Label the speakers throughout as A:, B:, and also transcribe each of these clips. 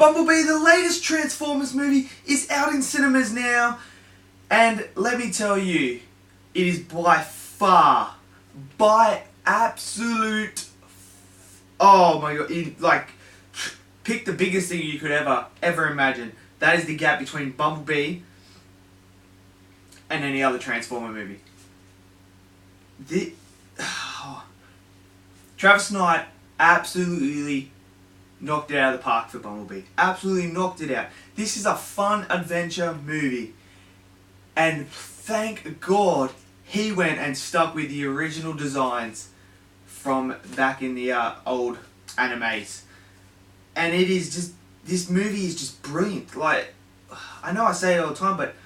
A: Bumblebee, the latest Transformers movie, is out in cinemas now. And let me tell you, it is by far, by absolute, oh my god, pick the biggest thing you could ever imagine. That is the gap between Bumblebee and any other Transformer movie. Travis Knight absolutely knocked it out of the park for Bumblebee. Absolutely knocked it out. This is a fun adventure movie. And thank God he went and stuck with the original designs from back in the old animes. And it is just, this movie is just brilliant. Like, I know I say it all the time, but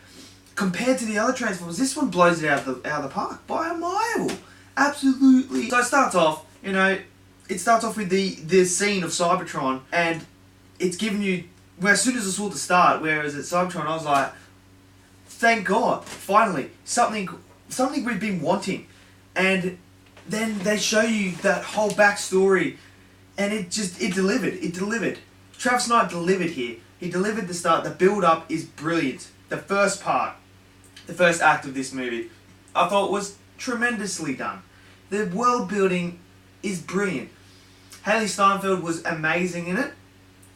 A: compared to the other Transformers, this one blows it out of the park by a mile. Absolutely. So it starts off, it starts off with the scene of Cybertron, and it's giving you, well, as soon as I saw the start, whereas at Cybertron, I was like, thank God, finally, something we've been wanting. And then they show you that whole backstory, and it delivered. Travis Knight delivered here. He delivered the start. The build-up is brilliant. The first part, the first act of this movie, I thought was tremendously done. The world building is brilliant. Haley Steinfeld was amazing in it.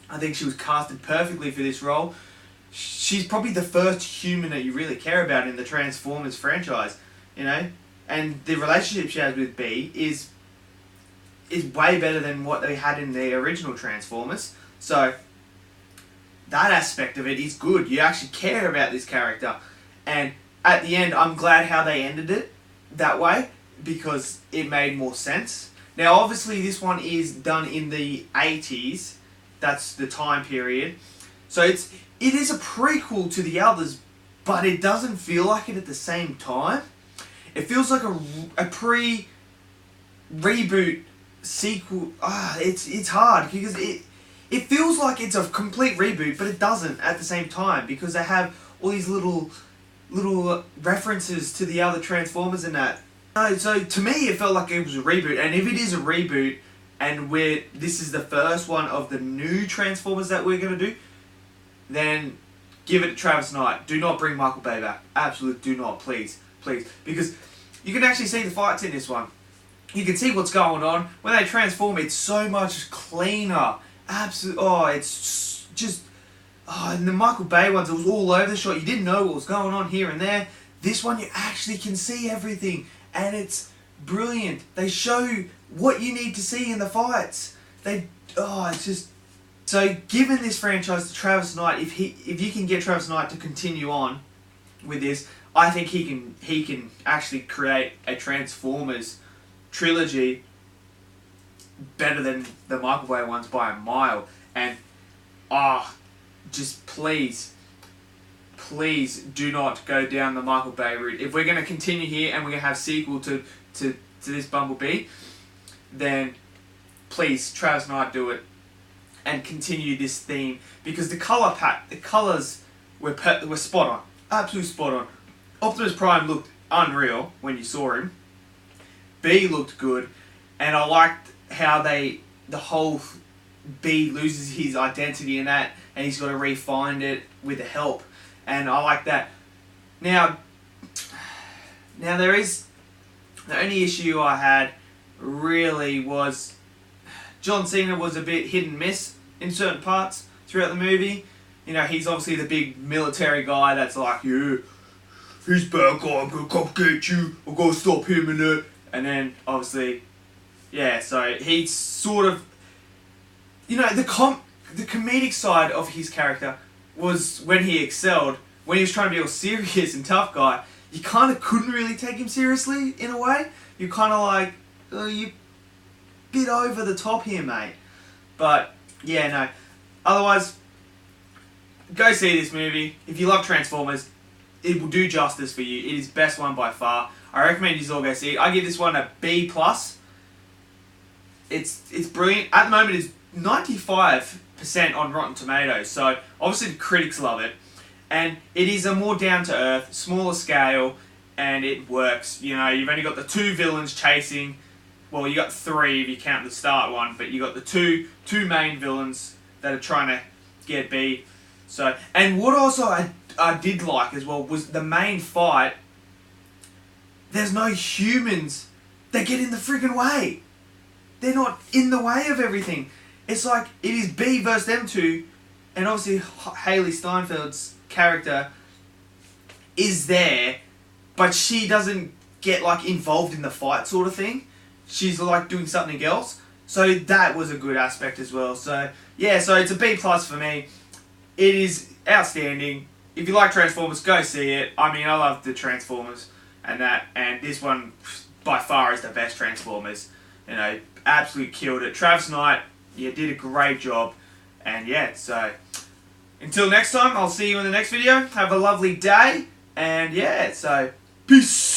A: I think she was casted perfectly for this role. She's probably the first human that you really care about in the Transformers franchise, and the relationship she has with Bee is way better than what they had in the original Transformers. So that aspect of it is good. You actually care about this character, and at the end, I'm glad how they ended it that way because it made more sense. Now, obviously, this one is done in the 80s. That's the time period. So it is a prequel to the others, but it doesn't feel like it at the same time. It feels like a pre-reboot sequel. It's hard because it feels like it's a complete reboot, but it doesn't at the same time because they have all these little references to the other Transformers and that. So to me, it felt like it was a reboot, and if it is a reboot, and this is the first one of the new Transformers that we're going to do, then give it to Travis Knight. Do not bring Michael Bay back. Absolutely do not, please. Because you can actually see the fights in this one. You can see what's going on. When they transform, it's so much cleaner. It's just... and the Michael Bay ones, it was all over the shot. You didn't know what was going on here and there. This one, you actually can see everything. And it's brilliant. They show you what you need to see in the fights. It's just... So, given this franchise to Travis Knight, if you can get Travis Knight to continue on with this, I think he can actually create a Transformers trilogy better than the Michael Bay ones by a mile. And just please do not go down the Michael Bay route. If we're going to continue here and we're going to have sequel to this Bumblebee, then please, Travis Knight, do it. And continue this theme, because the colours were spot on, absolutely spot on. Optimus Prime looked unreal when you saw him. Bee looked good, and I liked how the whole Bee loses his identity in that, and he's got to re-find it with the help, and I like that. Now there is the only issue I had really was John Cena was a bit hit and miss in certain parts throughout the movie. He's obviously the big military guy that's like, yeah, he's bad guy, I'm gonna come get you, I'm gonna stop him in it. And then, obviously, yeah, so he's sort of, the comedic side of his character was when he excelled, when he was trying to be all serious and tough guy, you kind of couldn't really take him seriously, in a way. You're kind of like, you bit over the top here, mate. But yeah, no. Otherwise, go see this movie. If you love Transformers, it will do justice for you. It is best one by far. I recommend you all go see it. I give this one a B+. It's brilliant. At the moment, it's 95% on Rotten Tomatoes. So obviously the critics love it, and it is a more down to earth, smaller scale, and it works. You've only got the two villains chasing. Well, you got three if you count the start one, but you got the two main villains that are trying to get B. So, and what also I did like as well was the main fight. There's no humans that get in the friggin' way. They're not in the way of everything. It's like it is B versus them two, and obviously Haley Steinfeld's character is there, but she doesn't get like involved in the fight sort of thing. She's like doing something else. So that was a good aspect as well. So yeah, so it's a B+ for me. It is outstanding. If you like Transformers, go see it. I mean, I love the Transformers and that, and this one by far is the best Transformers. You know, absolutely killed it. Travis Knight, you did a great job. And yeah, so until next time, I'll see you in the next video. Have a lovely day. And yeah, so peace.